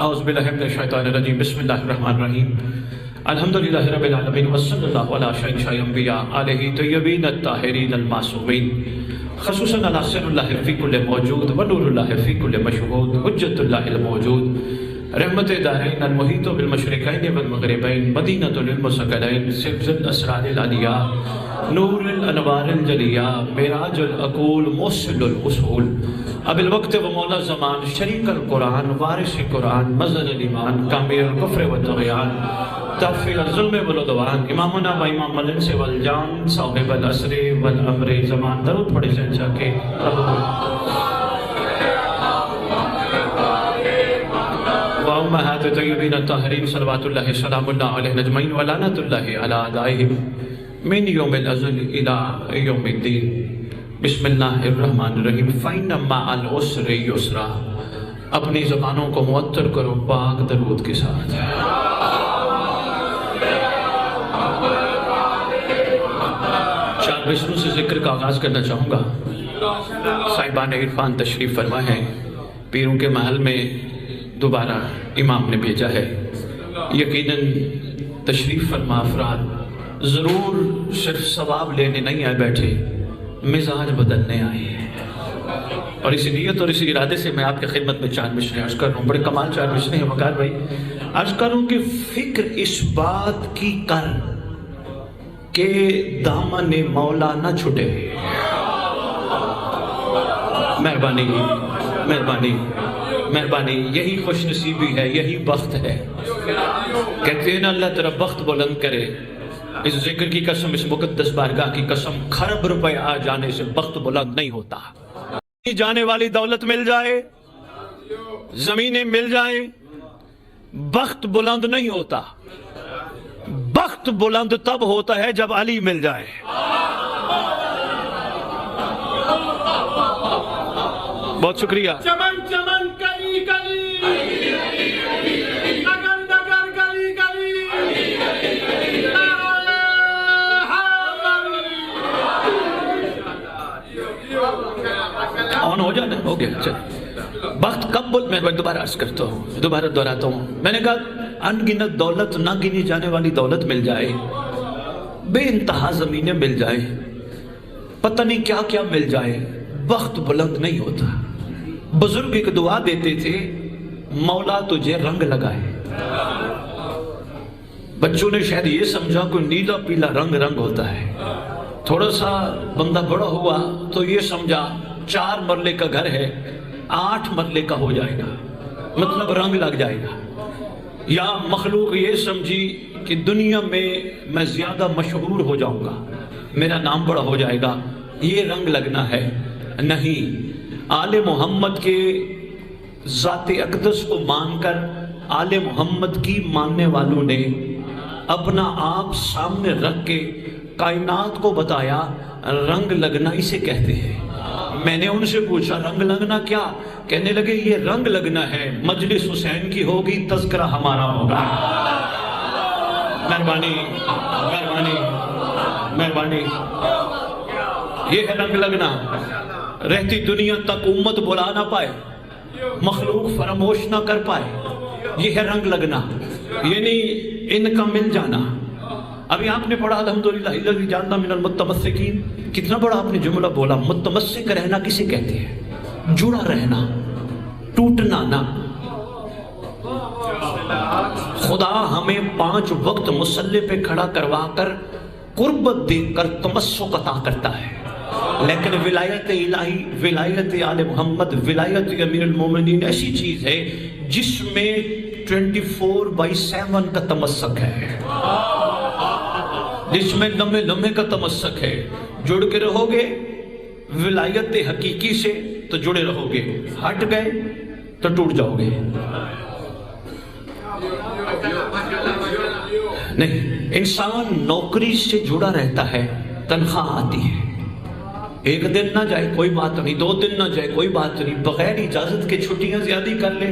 اعوذ باللہ من الشیطان الرجیم بسم اللہ الرحمن الرحیم الحمدللہ رب العالمین وصلی اللہ علی شہنشاہ الانبیاء آلہ طیبین الطاہرین المعصومین خصوصاً علی سر اللہ فی کل موجود ونور اللہ فی کل مشہود حجت اللہ الموجود رحمت دارین المحیط بالمشرقین والمغربین مدینۃ للمثقلین سبز الاسرار العلیاء نور الانوار الجلیہ معراج العقول موصل الاصول اب الوقت و مولا زمان شریک القرآن وارث قرآن مظہر الایمان کامل الکفر والطغیان تغفیر الظلم والعدوان امامنا و امام الانس والجان صاحب العصر والامر زمان درود پڑھے شہنشاہ کے وامہات طیبین الطاہرین صلوات اللہ سلام اللہ علیہ نجمعین ولعنت اللہ علی اعدائہم من یوم الازل الى یوم الدین بسم اللہ الرحمن الرحیم فَإِنَّ مَعَ الْعُسْرِ يُسْرًا اپنی زبانوں کو معطر کرو پاک درود کے ساتھ چار بسموں سے ذکر کا آغاز کرنا چاہوں گا صاحبان عرفان تشریف فرما ہے پیروں کے محل میں دوبارہ امام نے بھیجا ہے یقیناً تشریف فرما افراد ضرور صرف ثواب لینے نہیں آئے بیٹھے مزاج بدلنے آئے ہیں اور اسی نیت اور اسی ارادے سے میں آپ کی خدمت میں چار مشریں عرض کر رہا ہوں بڑے کمال چار مشریں ہیں وقار بھائی عرض کر رہا ہوں کہ فکر اس بات کی کر کہ دامن مولا نہ چھٹے مہربانی مہربانی مہربانی یہی خوش نصیبی ہے یہی بخت ہے کہتے ہیں نا اللہ تیرا بخت بلند کرے اس ذکر کی قسم اس مقدس بارگاہ کی قسم خرب روپے آ جانے سے بخت بلند نہیں ہوتا جانے والی دولت مل جائے زمینیں مل جائیں بخت بلند نہیں ہوتا بخت بلند تب ہوتا ہے جب علی مل جائے بہت شکریہ چمن چمن کلی کلی نگر نگر گلی گلی آن ہو جانا ہو گیا چل بخت کب بول میں دوبارہ عرض کرتا ہوں دوبارہ دہراتا ہوں میں نے کہا انگنت دولت نہ گنی جانے والی دولت مل جائے بے انتہا زمینیں مل جائیں پتہ نہیں کیا کیا مل جائے بخت بلند نہیں ہوتا بزرگ ایک دعا دیتے تھے مولا تجھے رنگ لگائے بچوں نے شاید یہ سمجھا کوئی نیلا پیلا رنگ رنگ ہوتا ہے تھوڑا سا بندہ بڑا ہوا تو یہ سمجھا 4 مرلے کا گھر ہے 8 مرلے کا ہو جائے گا مطلب رنگ لگ جائے گا یا مخلوق یہ سمجھی کہ دنیا میں زیادہ مشہور ہو جاؤں گا میرا نام بڑا ہو جائے گا یہ رنگ لگنا ہے نہیں آل محمد کے ذات اقدس کو مان کر آل محمد کی ماننے والوں نے اپنا آپ سامنے رکھ کے کائنات کو بتایا رنگ لگنا اسے کہتے ہیں میں نے ان سے پوچھا رنگ لگنا کیا کہنے لگے یہ رنگ لگنا ہے مجلس حسین کی ہوگی تذکرہ ہمارا ہوگا مہربانی مہربانی مہربانی یہ ہے رنگ لگنا رہتی دنیا تک امت بلا نہ پائے مخلوق فراموش نہ کر پائے یہ ہے رنگ لگنا یعنی ان کا مل جانا ابھی آپ نے پڑھا الحمدللہ الذی جعلنا من المتمسکین کتنا بڑا آپ نے جملہ بولا متمسک رہنا کسے کہتے ہیں جڑا رہنا ٹوٹنا نہ خدا ہمیں 5 وقت مصلی پہ کھڑا کروا کر قربت دے کر تمسک عطا کرتا ہے لیکن ولایت الہی ولایت آل محمد ولایت امیر المومنین ایسی چیز ہے جس میں 24/7 کا تمسک ہے جس میں لمحے لمحے کا تمسک ہے جڑ کے رہو گے ولایت حقیقی سے تو جڑے رہو گے ہٹ گئے تو ٹوٹ جاؤ گے نہیں انسان نوکری سے جڑا رہتا ہے تنخواہ آتی ہے ایک دن نہ جائے کوئی بات نہیں 2 دن نہ جائے کوئی بات نہیں بغیر اجازت کے چھٹیاں زیادہ کر لے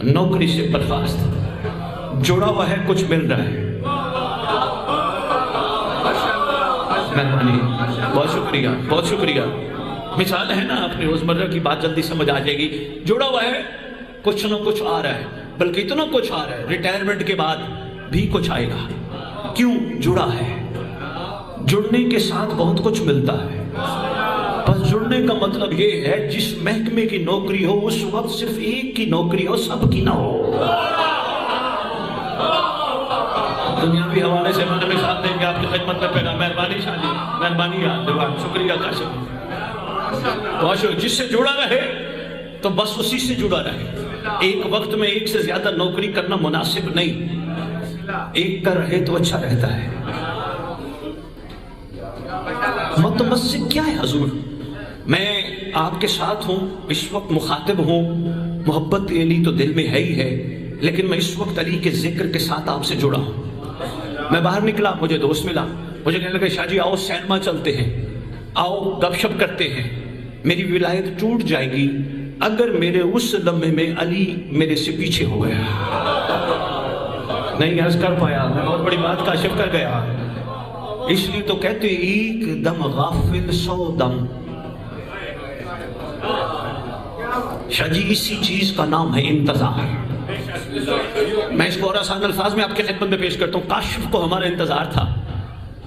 نوکری سے برخاست جڑا ہوا ہے کچھ مل رہا ہے مہربانی بہت شکریہ بہت شکریہ مثال ہے نا اپنی روزمرہ کی بات جلدی سمجھ آ جائے گی جڑا ہوا ہے کچھ نہ کچھ آ رہا ہے بلکہ اتنا کچھ آ رہا ہے ریٹائرمنٹ کے بعد بھی کچھ آئے گا. کیوں؟ جڑا ہے. جڑنے کے ساتھ بہت کچھ ملتا ہے. بس جڑنے کا مطلب یہ ہے جس محکمے کی نوکری ہو اس وقت صرف ایک کی نوکری ہو، سب کی نہ ہو. دنیاوی حوالے سے میں مثال دیں گے آپ کی خدمت میں پیغام. مہربانی شاہ جی، مہربانی یاد دیوان، شکریہ کاشف. جس سے جڑا رہے تو بس اسی سے جڑا رہے. ایک وقت میں ایک سے زیادہ نوکری کرنا مناسب نہیں. ایک کا رہے تو اچھا رہتا ہے. متمسک کیا ہے حضور؟ میں آپ کے ساتھ ہوں، اس وقت مخاطب ہوں. محبت علی تو دل میں ہے ہی ہے، لیکن میں اس وقت علی کے ذکر کے ساتھ آپ سے جڑا ہوں. میں باہر نکلا، مجھے دوست ملا، مجھے کہنے لگا شاہ جی آؤ سینما چلتے ہیں، آؤ گپ شپ کرتے ہیں. میری ولایت ٹوٹ جائے گی اگر میرے اس لمحے میں علی میرے سے پیچھے ہو گیا. نہیں عرض کر پایا، میں بہت بڑی بات کاشف کر گیا. اس لیے تو کہتے ایک دم غافل 100 دم. شاہ جی اسی چیز کا نام ہے انتظار. میں اس کو اور آسان الفاظ میں آپ کے خدمت میں پیش کرتا ہوں. کاشف کو ہمارا انتظار تھا.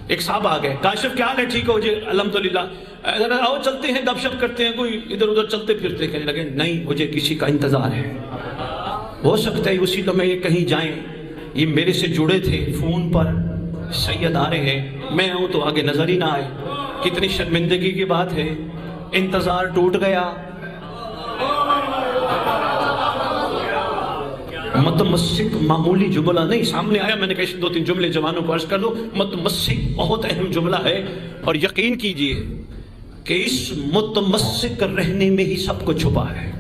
ایک صاحب آ گئے، کاشف کیا حال ہے؟ ٹھیک ہو جی الحمدللہ، آؤ چلتے ہیں گپ شپ کرتے ہیں. کوئی ادھر ادھر چلتے پھرتے کہنے لگے نہیں مجھے کسی کا انتظار ہے. ہو سکتا ہے اسی لمحے یہ کہیں جائیں. یہ میرے سے جڑے تھے فون پر، سید آ رہے ہیں، میں آؤں تو آگے نظر ہی نہ آئے. کتنی شرمندگی کی بات ہے. انتظار ٹوٹ گیا. متمسک معمولی جملہ نہیں، سامنے آیا، میں نے کہا 2-3 جملے جوانوں کو عرض کر دو. متمسک بہت اہم جملہ ہے، اور یقین کیجئے کہ اس متمسک رہنے میں ہی سب کچھ چھپا ہے.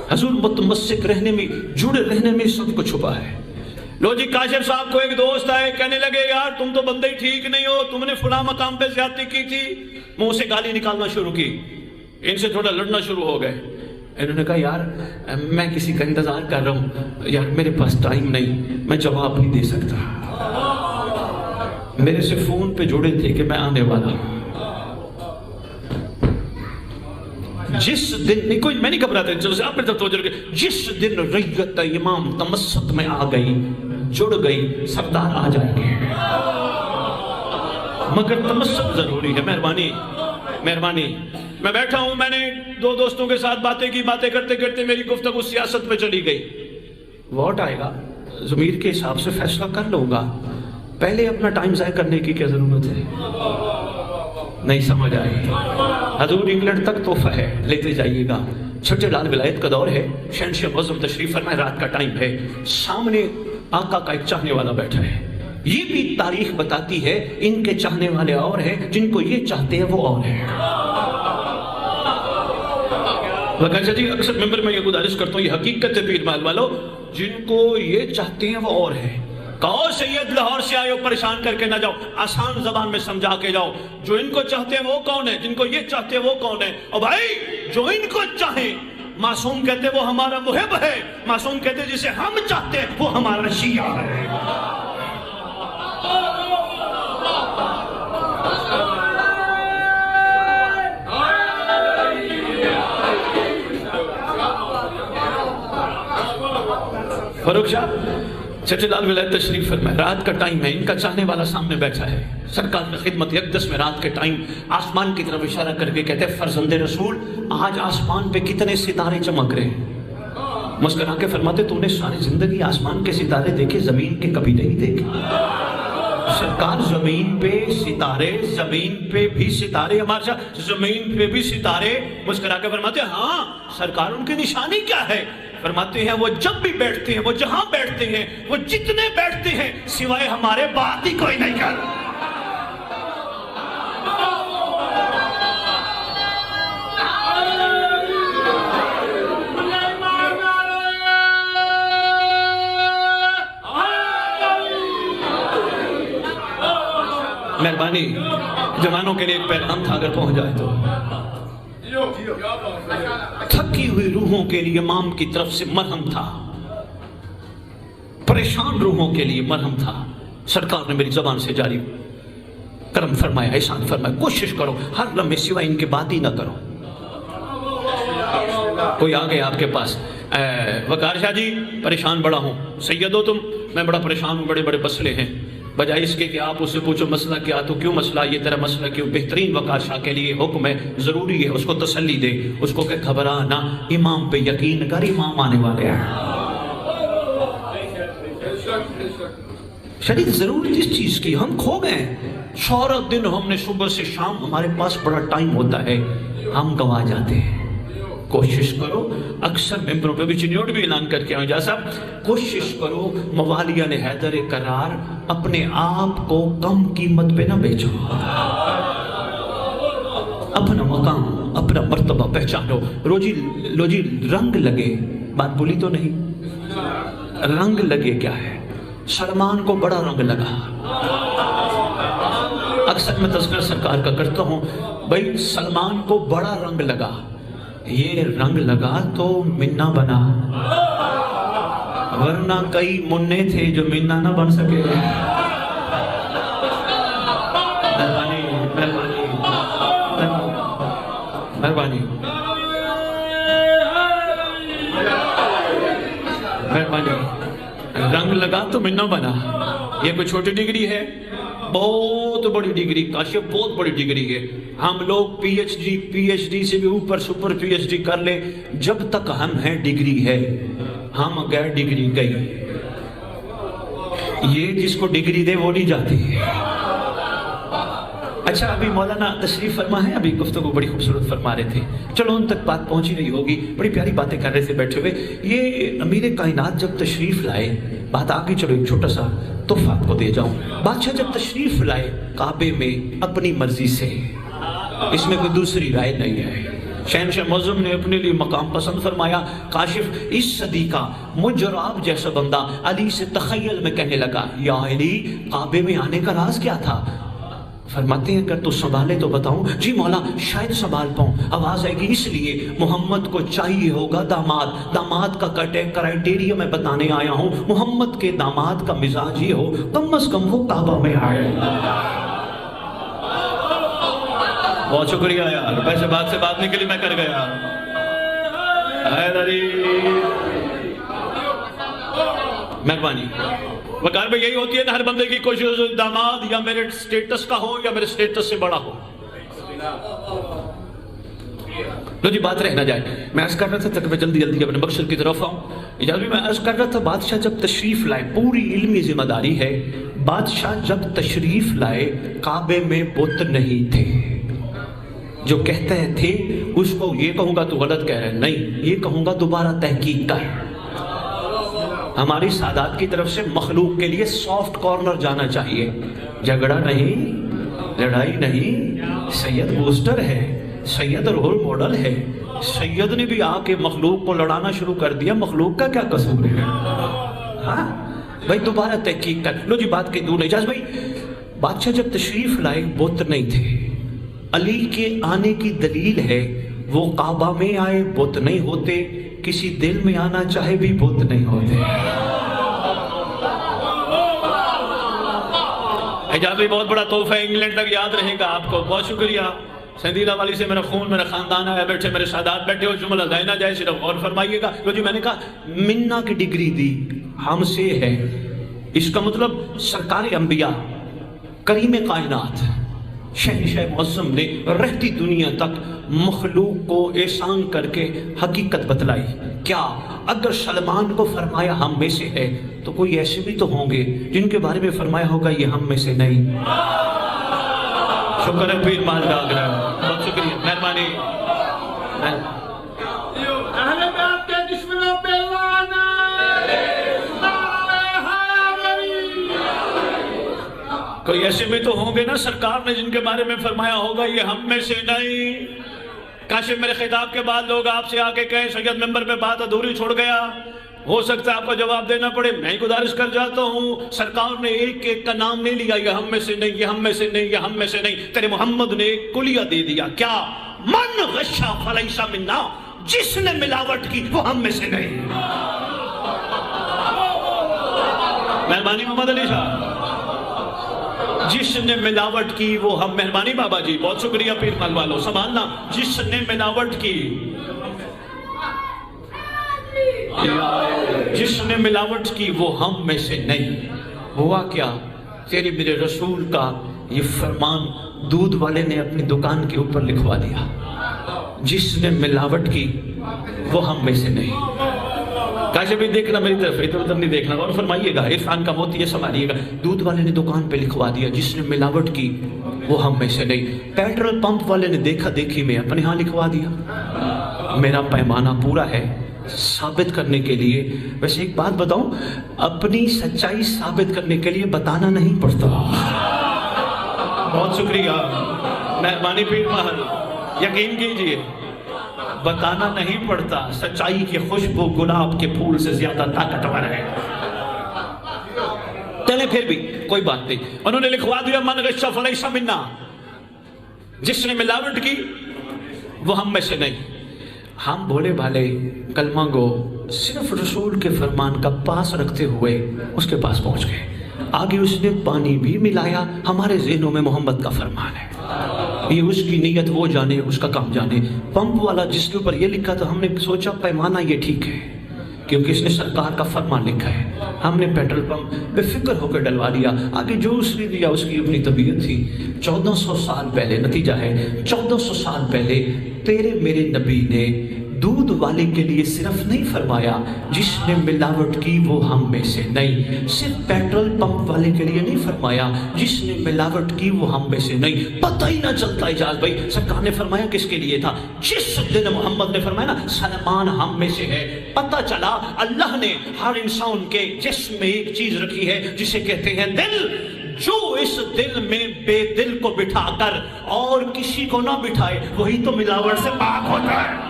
حضور متمسک رہنے میں، جڑے رہنے میں سب کچھ چھپا ہے. لو جی کاشف صاحب کو ایک دوست آئے، کہنے لگے یار تم تو بندے ہی ٹھیک نہیں ہو، تم نے فلاں مقام پہ زیادتی کی تھی. منہ سے گالی نکالنا شروع کی، ان سے تھوڑا لڑنا شروع ہو گئے. انہوں نے کہا یار میں کسی کا انتظار کر رہا ہوں، یار میرے پاس ٹائم نہیں، میں جواب نہیں دے سکتا. میرے سے فون پہ جڑے تھے کہ میں آنے والا ہوں. جس دن نہیں کوئی، میں نہیں گھبراتا، آپ میری طرف توجہ رکھیں. جس دن ریت امام تمسک میں آ گئی، جڑ گئی، سردار آ جائیں گے، مگر تمسک ضروری ہے. مہربانی مہربانی. میں بیٹھا ہوں، میں نے 2 دوستوں کے ساتھ باتیں کی، باتیں کرتے کرتے میری گفتگو سیاست پہ چلی گئی. ووٹ آئے گا، ضمیر کے حساب سے فیصلہ کر لوں گا. پہلے اپنا ٹائم ضائع کرنے کی کیا ضرورت ہے؟ نہیں سمجھ آئی. حضور انگلینڈ تک تحفہ ہے، لیتے جائیے گا. چھٹے لال ولایت کا دور ہے، شہنشاہ معظم تشریف فرمائے، رات کا ٹائم ہے. سامنے آقا کا ایک چاہنے والا بیٹھا ہے. یہ بھی تاریخ بتاتی ہے ان کے چاہنے والے اور ہیں، جن کو یہ چاہتے ہیں وہ اور ہیں. وقت جی اکثر ممبر میں یہ گزارش کرتا ہوں، یہ حقیقت ہے پیر محل والو، جن کو یہ چاہتے ہیں وہ اور ہیں. کہو سید لاہور سے آئے ہو، پریشان کر کے نہ جاؤ، آسان زبان میں سمجھا کے جاؤ. جو ان کو چاہتے ہیں وہ کون ہے؟ جن کو یہ چاہتے ہیں وہ کون ہے؟ اور بھائی جو ان کو چاہیں، معصوم کہتے وہ ہمارا محب ہے، معصوم کہتے جسے ہم چاہتے ہیں وہ ہمارا شیعہ ہے. فاروق شاہ چھٹے لال ولایت تشریف فرمائے، رات کا ٹائم ہے، ان کا چاہنے والا سامنے بیٹھا ہے. سرکار کی خدمت یکدس میں رات کے ٹائم آسمان کی طرف اشارہ کر کے کہتے ہیں فرزند رسول آج آسمان پہ کتنے ستارے چمک رہے ہیں. مسکرا کے فرماتے تو نے ساری زندگی آسمان کے ستارے دیکھے، زمین کے کبھی نہیں دیکھے. سرکار زمین پہ ستارے، زمین پہ بھی ستارے، ہمارے ساتھ زمین پہ بھی ستارے. مسکرا کے فرماتے ہاں سرکار ان کی نشانی کیا ہے؟ فرماتے ہیں وہ جب بھی بیٹھتے ہیں، وہ جہاں بیٹھتے ہیں، وہ جتنے بیٹھتے ہیں، سوائے ہمارے بات ہی کوئی نہیں کرتا. مہربانی جوانوں کے لیے ایک پیغام تھا، اگر پہنچ جائے تو. تھکی ہوئی روحوں کے لیے امام کی طرف سے مرہم تھا، پریشان روحوں کے لیے مرہم تھا. سرکار نے میری زبان سے جاری کرم فرمایا، احسان فرمایا، کوشش کرو ہر لمحے سوائے ان کے بات ہی نہ کرو. کوئی آ گیا آپ کے پاس، وقار شاہ جی پریشان بڑا ہوں، سید ہو تم، میں بڑا پریشان ہوں، بڑے بڑے مسئلے ہیں، بجائے اس کے کہ آپ اس سے پوچھو مسئلہ کیا، تو کیوں مسئلہ، یہ تیرا مسئلہ کیوں؟ بہترین وقار شاہ کے لیے حکم ہے، ضروری ہے، اس کو تسلی دے، اس کو کہ گھبرا نہ، امام پہ یقین کر، امام آنے والے ہیں۔ شریف ضرورت اس چیز کی، ہم کھو گئے، سارا دن ہم نے صبح سے شام، ہمارے پاس بڑا ٹائم ہوتا ہے، ہم گوا جاتے ہیں۔ کوشش کرو، اکثر ممبروں پہ بھی چنیوٹ بھی اعلان کر کے آؤں جا صاحب، کوشش کرو موالیان حیدر کرار اپنے آپ کو کم قیمت پہ نہ بیچو، اپنا مقام اپنا مرتبہ پہچانو۔ روجی رنگ لگے، بات بولی تو نہیں، رنگ لگے کیا ہے؟ سلمان کو بڑا رنگ لگا، اکثر میں تذکرہ سرکار کا کرتا ہوں، بھائی سلمان کو بڑا رنگ لگا، یہ رنگ لگا تو منا بنا، ورنہ کئی مننے تھے جو منا نہ بن سکے۔ مہربانی مہربانی مہربانی مہربانی، رنگ لگا تو منا بنا، یہ کوئی چھوٹی ڈگری ہے؟ بہت بڑی ڈگری، کاشف بہت بڑی ڈگری ہے۔ ہم لوگ پی ایچ ڈی سے بھی اوپر سپر پی ایچ ڈی کر لیں، جب تک ہم ہیں ڈگری ہے، ہم گئے ڈگری گئی، یہ جس کو ڈگری دے وہ نہیں جاتی۔ اچھا ابھی مولانا تشریف فرما ہے، ابھی گفتگو بڑی خوبصورت فرما رہے تھے، چلو ان تک بات پہنچی نہیں ہوگی، بڑی پیاری باتیں کر رہے تھے بیٹھے ہوئے۔ یہ امیر کائنات جب تشریف لائے، بات آگے چلو ایک چھوٹا سا تحفہ آپ کو دے جاؤں۔ بادشاہ جب تشریف لائے کعبے میں اپنی مرضی سے، اس میں کوئی دوسری رائے نہیں ہے، شہنشاہ معظم نے اپنے لیے مقام پسند فرمایا۔ کاشف اس صدی کا مجھ اور آپ جیسا بندہ علی سے تخیل میں کہنے لگا، یا علی کعبے میں آنے کا راز کیا تھا؟ فرماتے ہیں اگر تو سنبھالے تو بتاؤں۔ جی مولا شاید سنبھال پاؤں۔ آواز آئے گی اس لیے محمد کو چاہیے ہوگا داماد کا کرائٹیریا میں بتانے آیا ہوں، محمد کے داماد کا مزاج یہ ہو کم از کم وہ کعبہ میں آئے۔ بہت شکریہ یار، ویسے بات سے بات نکلی میں کر گیا۔ مہربانی وقار بھائی، یہی ہوتی ہے نا ہر بندے کی کوشش، داماد یا میرے سٹیٹس کا ہو یا میرے سٹیٹس سے بڑا ہو۔ لو جی بات رہ نہ جائے، میں عرض کر رہا تھا تک میں جلدی اپنے مقصد کی طرف آؤں۔ اجازت میں عرض کر رہا تھا بادشاہ جب تشریف لائے، پوری علمی ذمہ داری ہے، بادشاہ جب تشریف لائے کعبے میں بت نہیں تھے۔ جو کہتے تھے اس کو یہ کہوں گا تو غلط کہہ رہے، نہیں یہ کہوں گا دوبارہ تحقیق کر۔ ہماری سادات کی طرف سے مخلوق کے لیے سافٹ کارنر جانا چاہیے، جھگڑا نہیں، لڑائی نہیں، سید بوسٹر ہے، سید رول ماڈل ہے، سید نے بھی آ کے مخلوق کو لڑانا شروع کر دیا، مخلوق کا کیا قصور ہے؟ ہاں بھائی دوبارہ تحقیق کر لو جی بات کے دور۔ اجازت بھائی بادشاہ جب تشریف لائے بت نہیں تھے، علی کے آنے کی دلیل ہے وہ کعبہ میں آئے بت نہیں ہوتے، کسی دل میں آنا چاہے بھی بت نہیں ہوتے۔ اجازت بہت بڑا تحفہ ہے، انگلینڈ تک یاد رہے گا آپ کو، بہت شکریہ۔ سندیلہ والی سے میرا خون میرا خاندان آیا، بیٹھے میرے سادات بیٹھے ہو، جملہ ضائع نہ جائے، صرف غور فرمائیے گا۔ جو میں نے کہا منا کی ڈگری دی ہم سے ہے، اس کا مطلب سرکار انبیاء کریم کائنات شہنشاہ معظم نے رہتی دنیا تک مخلوق کو احسان کر کے حقیقت بتلائی۔ کیا اگر سلمان کو فرمایا ہم میں سے ہے تو کوئی ایسے بھی تو ہوں گے جن کے بارے میں فرمایا ہوگا یہ ہم میں سے نہیں۔ شکر ہے پیر مال ڈاگرہ، بہت شکریہ، مہربانی۔ اہل بیت کے دشمنوں پہ لعنت، کوئی ایسے بھی تو ہوں گے نا سرکار نے جن کے بارے میں فرمایا ہوگا یہ ہم میں سے نہیں۔ کاش میرے خطاب کے بعد لوگ آپ سے آ کے کہیں سید ممبر پہ بات ادھوری چھوڑ گیا، ہو سکتا ہے آپ کو جواب دینا پڑے، میں ہی گزارش کر جاتا ہوں، سرکار نے ایک ایک کا نام نہیں لیا، یہ ہم میں سے نہیں، یہ ہم میں سے نہیں، یہ ہم میں سے نہیں، تیرے محمد نے ایک کلیہ دے دیا، کیا؟ من غشا فلیس منا، جس نے ملاوٹ کی وہ ہم میں سے نہیں۔ مہربانی محمد علی صاحب، جس نے ملاوٹ کی وہ ہم، مہربانی بابا جی، بہت شکریہ پیر مال والو، سنبھالنا، جس نے ملاوٹ کی جس نے ملاوٹ کی وہ ہم میں سے نہیں. ہوا کیا؟ تیرے میرے رسول کا یہ فرمان دودھ والے نے اپنی دکان کے اوپر لکھوا دیا. جس نے ملاوٹ کی وہ ہم میں سے نہیں. کاش بھی دیکھنا میری طرف، ادھر ادھر نہیں دیکھنا، اور فرمائیے گا عرفان کا موتی یہ سنبھالیے گا. دودھ والے نے دکان پہ لکھوا دیا جس نے ملاوٹ کی وہ ہم میں سے نہیں. پیٹرول پمپ والے نے دیکھا دیکھی میں اپنے ہاں لکھوا دیا. میرا پیمانہ پورا ہے ثابت کرنے کے لیے. ویسے ایک بات بتاؤں، اپنی سچائی ثابت کرنے کے لیے بتانا نہیں پڑتا. بہت شکریہ مہربانی پیر محل، یقین کیجئے بتانا نہیں پڑتا. سچائی کی خوشبو گلاب کے پھول سے زیادہ طاقتور ہے. چلے پھر بھی کوئی بات نہیں، انہوں نے لکھوا دیا من غش فلیس منا. جس نے ملاوٹ کی وہ ہم میں سے نہیں. ہم بھولے بھالے کلمہ گو صرف رسول کے فرمان کا پاس رکھتے ہوئے اس کے پاس پہنچ گئے. آگے اس نے پانی بھی ملایا. ہمارے ذہنوں میں محمد کا فرمان ہے، یہ اس کی نیت وہ جانے، اس کا کام جانے. پمپ والا جس کے اوپر یہ لکھا تھا ہم نے سوچا پیمانہ یہ ٹھیک ہے کیونکہ اس نے سرکار کا فرمان لکھا ہے. ہم نے پیٹرول پمپ بے فکر ہو کر ڈلوا دیا. آگے جو اس نے دیا اس کی اپنی طبیعت تھی. 1400 سال پہلے، نتیجہ ہے 1400 سال پہلے تیرے میرے نبی نے دودھ والے کے لیے صرف نہیں فرمایا جس نے ملاوٹ کی وہ ہم میں سے نہیں. صرف پیٹرول پمپ والے کے لیے نہیں فرمایا جس نے ملاوٹ کی وہ ہم میں سے نہیں. پتہ ہی نہ چلتا اجاز بھائی سرکار نے فرمایا کس کے لیے تھا. جس دن محمد نے فرمایا نا سلمان ہم میں سے ہے، پتہ چلا اللہ نے ہر انسان کے جسم میں ایک چیز رکھی ہے جسے کہتے ہیں دل. جو اس دل میں بے دل کو بٹھا کر اور کسی کو نہ بٹھائے وہی تو ملاوٹ سے پاک ہوتا ہے.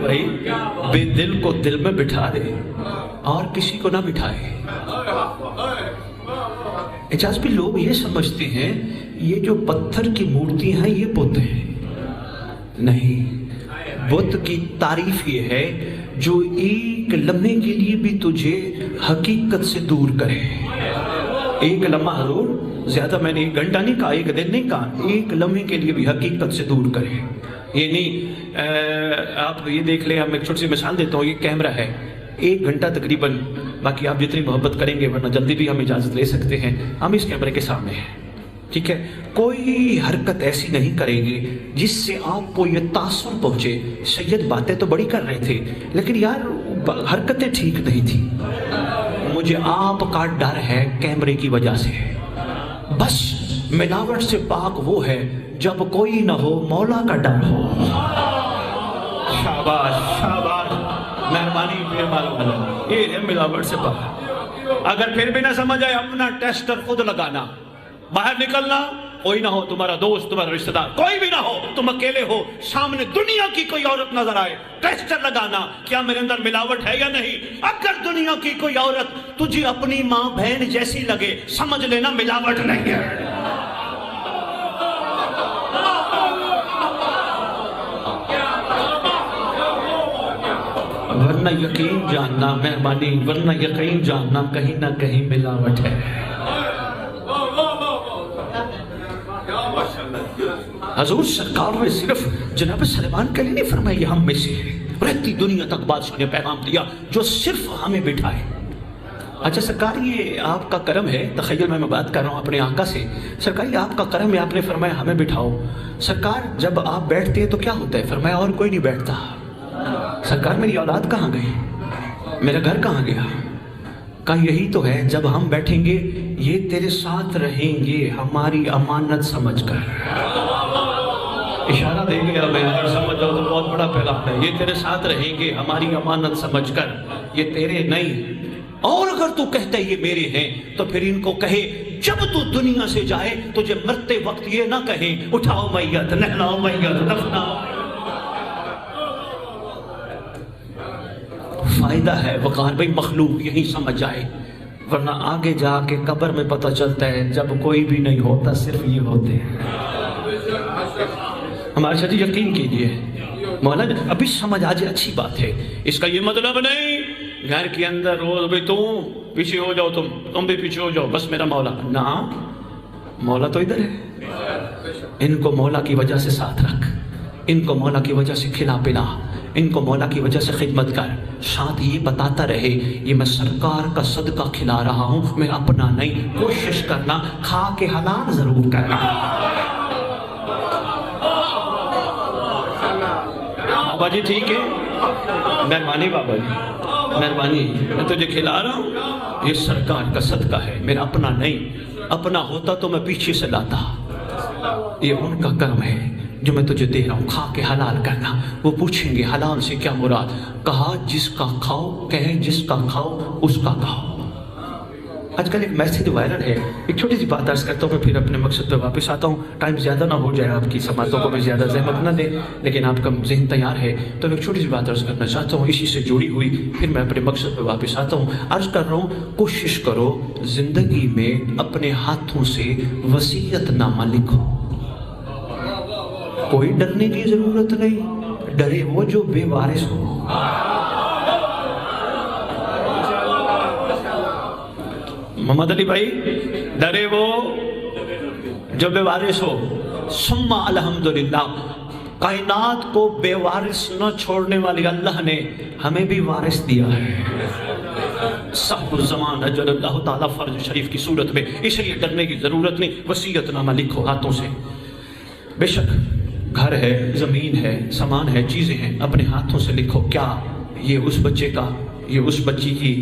بھائی بے دل کو دل میں بٹھا دے اور کسی کو نہ بٹھائے. اجاز بھی لوگ یہ سمجھتے ہیں یہ جو پتھر کی مورتی ہیں یہ بت ہیں. نہیں، بت کی تعریف یہ ہے جو ایک لمحے کے لیے بھی تجھے حقیقت سے دور کرے. ایک لمحہ ضرور، زیادہ میں نے 1 گھنٹہ نہیں کہا، 1 دن نہیں کہا، ایک لمحے کے لیے بھی حقیقت سے دور کرے. یہ نہیں آپ یہ دیکھ لیں. ہم ایک چھوٹی سی مثال دیتا ہوں. یہ کیمرہ ہے 1 گھنٹہ تقریباً، باقی آپ جتنی محبت کریں گے ورنہ جلدی بھی ہم اجازت لے سکتے ہیں. ہم اس کیمرے کے سامنے ہیں، ٹھیک ہے. کوئی حرکت ایسی نہیں کریں گے جس سے آپ کو یہ تاثر پہنچے سید باتیں تو بڑی کر رہے تھے لیکن یار حرکتیں ٹھیک نہیں تھی. مجھے آپ کا ڈر ہے کیمرے کی وجہ سے. بس ملاوٹ سے پاک وہ ہے جب کوئی نہ ہو مولا کا ڈر ہو. شاباش شاباش، مہربانی پیر معلوم، یہ ہے ملاوٹ سے پاک. اگر پھر بھی نہ سمجھ آئے اپنا ٹیسٹر خود لگانا. باہر نکلنا، کوئی نہ ہو تمہارا دوست، تمہارا رشتہ دار، کوئی بھی نہ ہو، تم اکیلے ہو، سامنے دنیا کی کوئی عورت نظر آئے، ٹیسٹر لگانا کیا میرے اندر ملاوٹ ہے یا نہیں. اگر دنیا کی کوئی عورت تجھے اپنی ماں بہن جیسی لگے سمجھ لینا ملاوٹ نہیں ہے. ورنہ یقین جاننا مہربانی، ورنہ یقین جاننا کہیں نہ کہیں ملاوٹ ہے. حضور سرکار نے صرف جناب سلیمان کے لیے نہیں فرمایا یہ ہم میں سے ہے، رہتی دنیا تک بادشاہ نے پیغام دیا جو صرف ہمیں بٹھائے. اچھا سرکار یہ آپ کا کرم ہے، تخیل میں بات کر رہا ہوں اپنے آقا سے. سرکار یہ آپ کا کرم ہے، آپ نے فرمایا ہمیں بٹھاؤ. سرکار جب آپ بیٹھتے ہیں تو کیا ہوتا ہے؟ فرمایا اور کوئی نہیں بیٹھتا. سرکار میری اولاد کہاں گئی، میرا گھر کہاں گیا؟ کہا یہی تو ہے جب ہم بیٹھیں گے یہ تیرے ساتھ رہیں گے ہماری امانت سمجھ کر. اشارہ دے گیا میں اگر سمجھ جاؤ تو بہت بڑا پیغام ہے. یہ تیرے ساتھ رہیں گے ہماری امانت سمجھ کر، یہ تیرے نہیں. اور اگر تو کہتا ہے یہ میرے ہیں تو پھر ان کو کہے جب تو دنیا سے جائے تجھے مرتے وقت یہ نہ کہیں اٹھاؤ میت، نہلاؤ میت، دفناؤ. فائدہ ہے وقار بھائی مخلوق یہی سمجھ جائے، ورنہ آگے جا کے قبر میں پتہ چلتا ہے جب کوئی بھی نہیں ہوتا صرف یہ ہوتے ہیں. ہمارے ساتھ یقین کیجئے مولا ابھی سمجھ آ جائے اچھی بات ہے، اس کا یہ مطلب نہیں گھر کے اندر روز بھی تم پیچھے ہو جاؤ، تم بھی پیچھے ہو جاؤ، بس میرا مولا نہ، مولا تو ادھر ہے۔ ان کو مولا کی وجہ سے ساتھ رکھ، ان کو مولا کی وجہ سے کھلا پلا، ان کو مولا کی وجہ سے خدمت کر، ساتھ یہ بتاتا رہے یہ میں سرکار کا صدقہ کھلا رہا ہوں، میں اپنا نہیں، کوشش کرنا کھا کے حلال ضرور کرنا۔ بابا جی ٹھیک ہے، مہربانی بابا جی، مہربانی، میں تجھے کھلا رہا ہوں، یہ سرکار کا صدقہ ہے، میرا اپنا نہیں، اپنا ہوتا تو میں پیچھے سے لاتا، یہ ان کا کرم ہے جو میں تجھے دے رہا ہوں، کھا کے حلال کرنا۔ وہ پوچھیں گے حلال سے کیا مراد؟ کہا جس کا کھاؤ، کہیں جس کا کھاؤ اس کا کھاؤ۔ آج کل ایک میسیج وائرل ہے، ایک چھوٹی سی بات عرض کرتا ہوں، میں پھر اپنے مقصد پہ واپس آتا ہوں، ٹائم زیادہ نہ ہو جائے، آپ کی سماعتوں کو بھی زیادہ زحمت نہ دے، لیکن آپ کا ذہن تیار ہے تو ایک چھوٹی سی بات عرض کرنا چاہتا ہوں، اسی سے جڑی ہوئی، پھر میں اپنے مقصد پہ واپس آتا ہوں۔ عرض کر رہا ہوں کوشش کرو زندگی میں اپنے ہاتھوں سے وصیت نامہ لکھو، کوئی ڈرنے کی ضرورت نہیں، ڈرے وہ جو بے وارث ہو۔ محمد علی بھائی، ڈرے وہ جو بے وارث ہو۔ ثم الحمدللہ، کائنات کو بے وارث نہ چھوڑنے والی اللہ نے ہمیں بھی وارث دیا ہے۔ صاحب الزمان اجل اللہ تعالیٰ فرج شریف کی صورت میں، اس لیے ڈرنے کی ضرورت نہیں، وصیت نامہ لکھو ہاتھوں سے۔ بے شک گھر ہے، زمین ہے، سامان ہے، چیزیں ہیں، اپنے ہاتھوں سے لکھو، کیا یہ اس بچے کا، یہ اس بچی کی،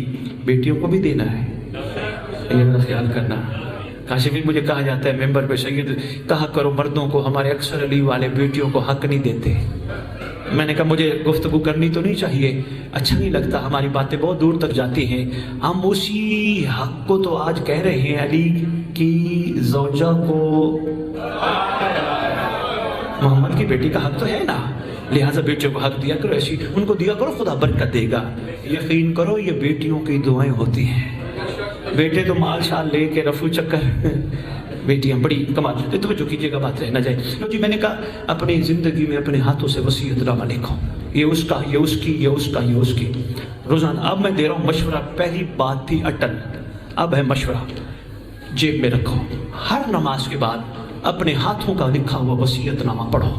بیٹیوں کو بھی دینا ہے، یہ میرا خیال کرنا۔ کاشفی مجھے کہا جاتا ہے ممبر پہ، سید کہا کرو مردوں کو ہمارے اکثر علی والے بیٹیوں کو حق نہیں دیتے۔ میں نے کہا مجھے گفتگو کرنی تو نہیں چاہیے، اچھا نہیں لگتا، ہماری باتیں بہت دور تک جاتی ہیں، ہم اسی حق کو تو آج کہہ رہے ہیں، علی کی زوجہ کو محمد کی بیٹی کا حق تو ہے نا، لہٰذا بیٹیوں کو حق دیا کرو، ایسی ان کو دیا کرو، خدا برکت دے گا۔ یقین کرو یہ بیٹیوں کی دعائیں ہوتی ہیں، بیٹے تو مال شال لے کے رفو چکر، بیٹیاں بڑی کمال۔ توجہ کیجیے گا بات رہ نہ جائے۔ جی میں نے کہا اپنی زندگی میں اپنے ہاتھوں سے وصیت نامہ لکھو، یہ اس کا، یہ اس کی، یہ اس کا، یہ اس کی، روزانہ۔ اب میں دے رہا ہوں مشورہ، پہلی بات تھی اٹل، اب ہے مشورہ، جیب میں رکھو، ہر نماز کے بعد اپنے ہاتھوں کا لکھا ہوا وصیت نامہ پڑھو،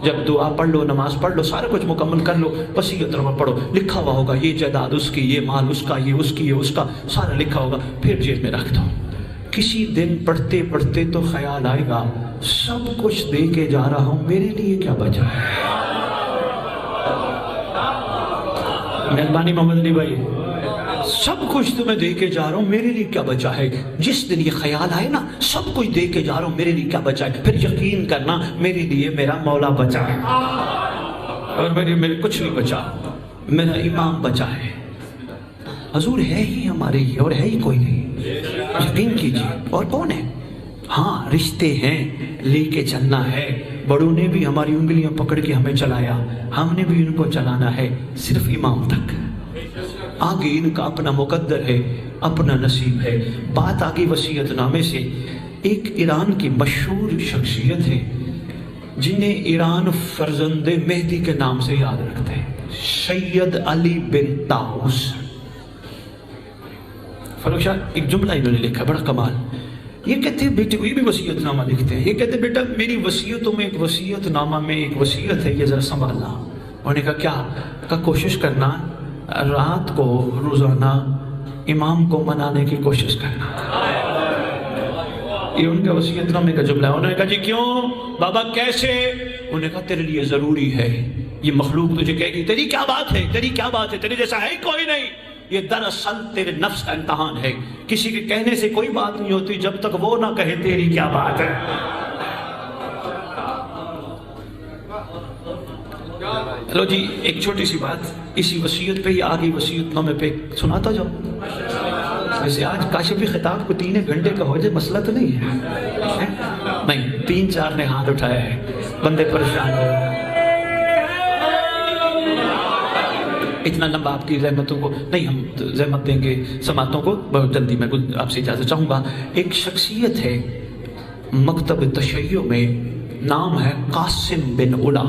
جب دعا پڑھ لو، نماز پڑھ لو، سارا کچھ مکمل کر لو، وصیت نامہ پڑھو، لکھا ہوا ہوگا یہ جائیداد اس کی، یہ مال اس کا، یہ اس کی، یہ اس کا، سارا لکھا ہوگا، پھر جیب میں رکھ دو۔ کسی دن پڑھتے پڑھتے تو خیال آئے گا سب کچھ دے کے جا رہا ہوں، میرے لیے کیا بچا ہے؟ مہربانی محمد علی بھائی، سب کچھ تو میں دے کے جا رہا ہوں، میرے لیے کیا بچا ہے؟ جس دن یہ خیال آئے نا سب کچھ دے کے جا رہا ہوں، میرے لیے کیا بچا ہے، پھر یقین کرنا میرے لیے میرا مولا بچا ہے، اور میرے کچھ نہیں بچا، میرا امام بچا ہے، حضور ہے ہی ہمارے ہی، اور ہے ہی کوئی نہیں، یقین کیجیے۔ اور کون ہے؟ ہاں رشتے ہیں، لے کے چلنا ہے، بڑوں نے بھی ہماری انگلیاں پکڑ کے ہمیں چلایا، ہم نے بھی ان کو چلانا ہے، صرف امام تک، آگے ان کا اپنا مقدر ہے، اپنا نصیب ہے۔ بات آگے وصیت نامے سے، ایک ایران کی مشہور شخصیت ہے جنہیں ایران فرزند مہدی کے نام سے یاد رکھتے ہیں، سید علی بن طاؤس۔ فاروق شاہ ایک جملہ انہوں نے لکھا بڑا کمال، یہ کہتے ہیں بیٹے، یہ بھی وصیت نامہ لکھتے ہیں، یہ کہتے ہیں بیٹا میری وصیتوں میں ایک وصیت نامہ میں ایک وصیت ہے، یہ ذرا سنبھالنا۔ انہوں نے کہا کیا؟ کہا کوشش کرنا رات کو روزانہ امام کو منانے کی کوشش کرنا۔ یہ ان کا وصیت نامے کا جملہ ہے۔ انہوں نے کہا جی کیوں بابا کیسے؟ انہوں نے کہا تیرے لیے ضروری ہے، یہ مخلوق تجھے کہے گی تیری کیا بات ہے، تیری کیا بات ہے، تیرے جیسا ہے کوئی نہیں، یہ دراصل تیرے نفس کا امتحان ہے، کسی کے کہنے سے کوئی بات نہیں ہوتی جب تک وہ نہ کہے تیری کیا بات ہے۔ لو جی ایک چھوٹی سی بات اسی وصیت پہ ہی آگے وصیت نامے پہ سناتا جاؤ۔ ویسے آج کاشفی خطاب کو 3 گھنٹے کا ہو جائے مسئلہ تو نہیں ہے، نہیں 3-4 نے ہاتھ اٹھایا ہے، بندے پریشان ہو، اتنا لمبا آپ کی زحمتوں کو نہیں ہم زحمت دیں گے، سماعتوں کو بہت جلدی میں آپ سے اجازت چاہوں گا۔ ایک شخصیت ہے مکتب تشیع میں، نام ہے قاسم بن علا،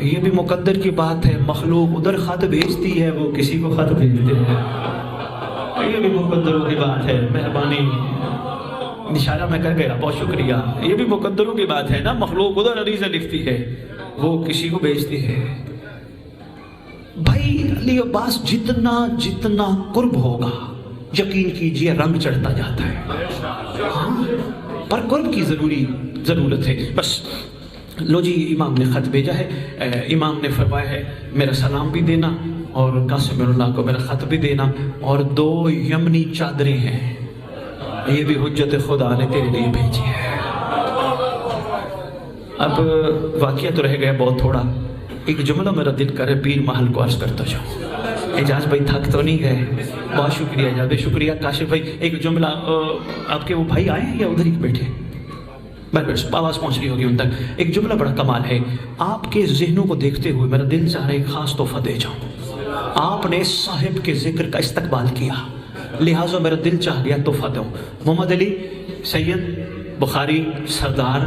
یہ بھی مقدر کی بات ہے، مخلوق ادھر خط بھیجتی ہے، وہ کسی کو خط بھیجتے ہیں، یہ بھی مقدروں کی بات ہے۔ مہربانی، اشارہ میں کر گیا، بہت شکریہ۔ یہ بھی مقدروں کی بات ہے نا، مخلوق ادھر عریضہ لکھتی ہے، وہ کسی کو بھیجتی ہے۔ بھائی علی عباس جتنا قرب ہوگا یقین کیجئے رنگ چڑھتا جاتا ہے، ہاں پر قرب کی ضرورت ہے۔ بس لو جی، امام نے خط بھیجا ہے، امام نے فرمایا ہے میرا سلام بھی دینا اور قاسم اللہ کو میرا خط بھی دینا، اور 2 یمنی چادریں ہیں، یہ بھی حجت خدا نے تیرے لیے بھیجی ہے۔ اب واقعہ تو رہ گیا بہت تھوڑا، ایک جملہ میرا دل کرے پیر محل کو عرض کرتا جاؤں۔ اعجاز بھائی تھک تو نہیں گئے؟ بہت شکریہ اعجاز بھائی، شکریہ کاشف بھائی۔ ایک جملہ آپ کے وہ بھائی آئے ہیں یا ادھر ہی بیٹھے؟ بس آواز پہنچ رہی ہوگی ان تک۔ ایک جملہ بڑا کمال ہے، آپ کے ذہنوں کو دیکھتے ہوئے میرا دل چاہ رہا ہے ایک خاص تحفہ دے جاؤں۔ آپ نے صاحب کے ذکر کا استقبال کیا، لہٰذا میرا دل چاہ گیا تحفہ دوں۔ محمد علی، سید، بخاری، سردار،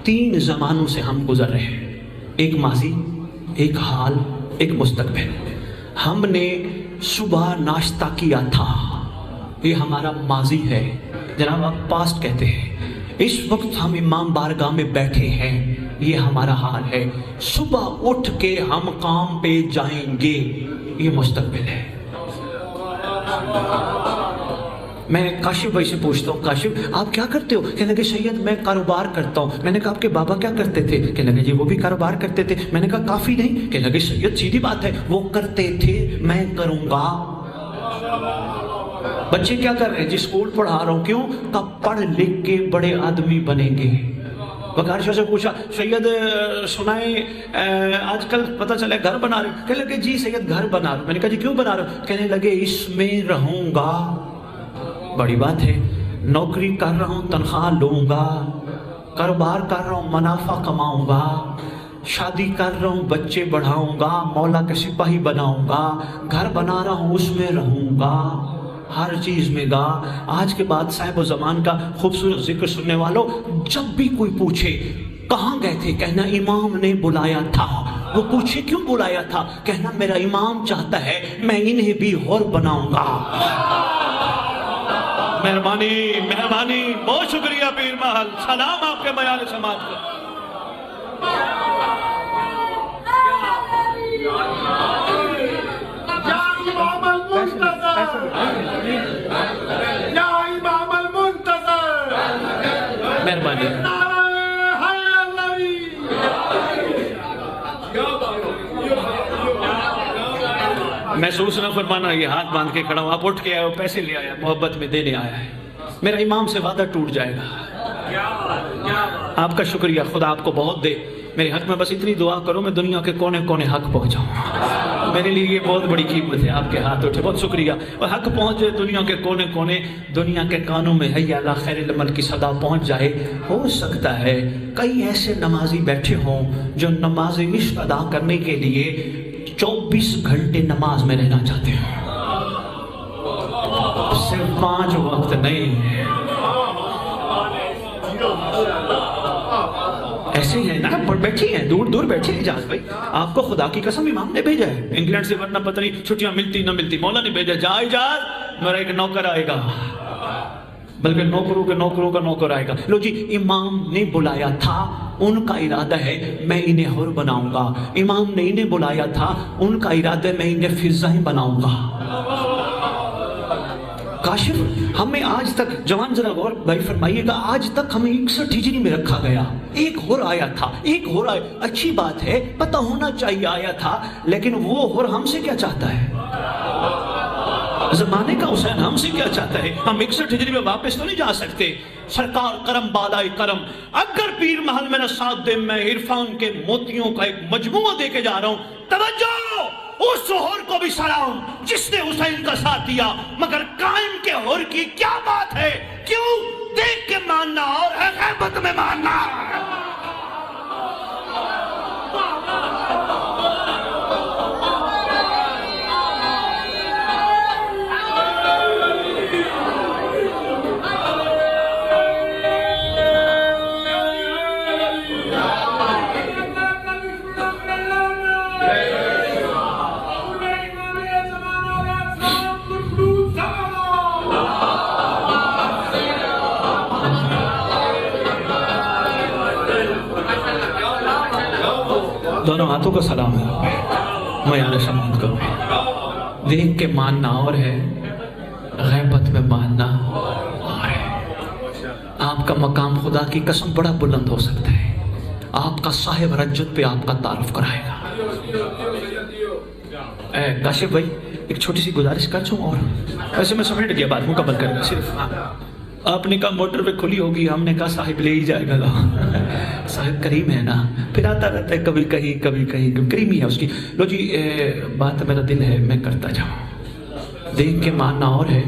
3 زمانوں سے ہم گزر رہے ہیں، ایک ماضی، ایک حال، ایک مستقبل۔ ہم نے صبح ناشتہ کیا تھا، یہ ہمارا ماضی ہے، جناب آپ پاسٹ کہتے ہیں۔ اس وقت ہم امام بارگاہ میں بیٹھے ہیں، یہ ہمارا حال ہے۔ صبح اٹھ کے ہم کام پہ جائیں گے، یہ مستقبل ہے۔ میں کاشف بھائی سے پوچھتا ہوں، کاشف آپ کیا کرتے ہو؟ کہنے لگے سید میں کاروبار کرتا ہوں۔ میں نے کہا آپ کے بابا کیا کرتے تھے؟ کہنے لگے جی وہ بھی کاروبار کرتے تھے۔ میں نے کہا کافی نہیں؟ کہنے لگے سید سیدھی بات ہے، وہ کرتے تھے میں کروں گا۔ بچے کیا کر رہے ہیں؟ جی اسکول پڑھا رہا ہوں۔ کیوں؟ کب پڑھ لکھ کے بڑے آدمی بنیں گے۔ وقار شاہ سے پوچھا سید سنائیں آج کل پتہ چلا گھر بنا رہے ہو؟ کہنے لگے جی سید گھر بنا رہا ہوں۔ میں نے کہا جی کیوں بنا رہے ہو؟ کہنے لگے اس میں رہوں گا۔ بڑی بات ہے، نوکری کر رہا ہوں تنخواہ لوں گا، کاروبار کر رہا ہوں منافع کماؤں گا، شادی کر رہا ہوں بچے بڑھاؤں گا، مولا کے سپاہی بناؤں گا، گھر بنا رہا ہوں اس میں رہوں گا، ہر چیز میں گا۔ آج کے بعد صاحب و زمان کا خوبصورت ذکر سننے والوں، جب بھی کوئی پوچھے کہاں گئے تھے، کہنا امام نے بلایا تھا۔ وہ پوچھے کیوں بلایا تھا، کہنا میرا امام چاہتا ہے میں انہیں بھی حور بناؤں گا۔ مہربانی، بہت شکریہ پیر محل، سلام آپ کے بیان سماعت کو۔ یا امام المنتظر، یا امام المنتظر، مہربانی۔ محسوس نہ فرمانا، یہ ہاتھ باندھ کے کھڑا ہوں، آپ اٹھ کے آئے ہو، پیسے لے آیا، محبت میں دینے آیا ہے۔ میرا امام سے وعدہ ٹوٹ جائے گا۔ آپ کا شکریہ، خدا آپ کو بہت دے۔ میرے حق میں بس اتنی دعا کرو میں دنیا کے کونے کونے حق پہنچاؤں، میرے لیے یہ بہت بڑی قیمت ہے۔ آپ کے ہاتھ اٹھے، بہت شکریہ، اور حق پہنچ جائے دنیا کے کونے کونے، دنیا کے کانوں میں حی علی خیر العمل کی صدا پہنچ جائے۔ ہو سکتا ہے کئی ایسے نمازی بیٹھے ہوں جو نماز عشق ادا کرنے کے لیے 24 گھنٹے نماز میں رہنا چاہتے ہیں، صرف 5 وقت نہیں۔ ایسے ہیں نا، بیٹھے ہیں دور دور بیٹھے ہیں۔ اعجاز بھائی آپ کو خدا کی قسم امام نے بھیجا ہے انگلینڈ سے، ورنہ پتہ نہیں چھٹیاں ملتی نہ ملتی، مولا نے بھیجا، جا اعجاز میرا ایک نوکر آئے گا، بلکہ نوکروں کے نوکروں کا نوکر آئے گا۔ لو جی، امام نے بلایا تھا، ان کا ارادہ ہے میں انہیں حور بناؤں گا۔ امام نے انہیں بلایا تھا، ان کا ارادہ ہے میں انہیں فضائیں بناؤں گا۔ کاشف ہمیں آج تک، جوان ذرا غور بھائی فرمائیے گا، آج تک ہمیں 61 ہجری میں رکھا گیا۔ ایک حور آیا تھا، ایک حور آیا، اچھی بات ہے، پتہ ہونا چاہیے آیا تھا، لیکن وہ حور ہم سے کیا چاہتا ہے؟ زمانے کا حسین ہم سے کیا چاہتا ہے؟ ہم 61 ہجری میں واپس تو نہیں جا سکتے۔ سرکار کرم بالائے کرم، اگر پیر محل میرا ساتھ دے، میں عرفان کے موتیوں کا ایک مجموعہ دے کے جا رہا ہوں۔ توجہ، اس حور کو بھی سلام جس نے حسین کا ساتھ دیا، مگر قائم کے حور کی کیا بات ہے؟ کیوں دیکھ کے ماننا اور ہے غیبت میں ماننا؟ دونوں ہاتھوں کا سلام ہے، میں یار سمجھ کروں، دیکھ کے ماننا اور ہے، غیبت میں ماننا اور ہے۔ آپ کا مقام خدا کی قسم بڑا بلند ہو سکتا ہے، آپ کا صاحب رجت پہ آپ کا تعارف کرائے گا۔ کاشف بھائی ایک چھوٹی سی گزارش کر چوں، اور ویسے میں سمیٹ گیا، بات مکمل کرے گا صرف۔ آپ نے کہا موٹر پہ کھلی ہوگی، ہم نے کہا صاحب لے ہی جائے گا، صاحب کریم ہے نا، پھر آتا رہتا ہے کبھی کہیں کبھی کہیں، کریمی ہے اس کی۔ لو جی بات میرا دل ہے میں کرتا جاؤں، دیکھ کے ماننا اور ہے،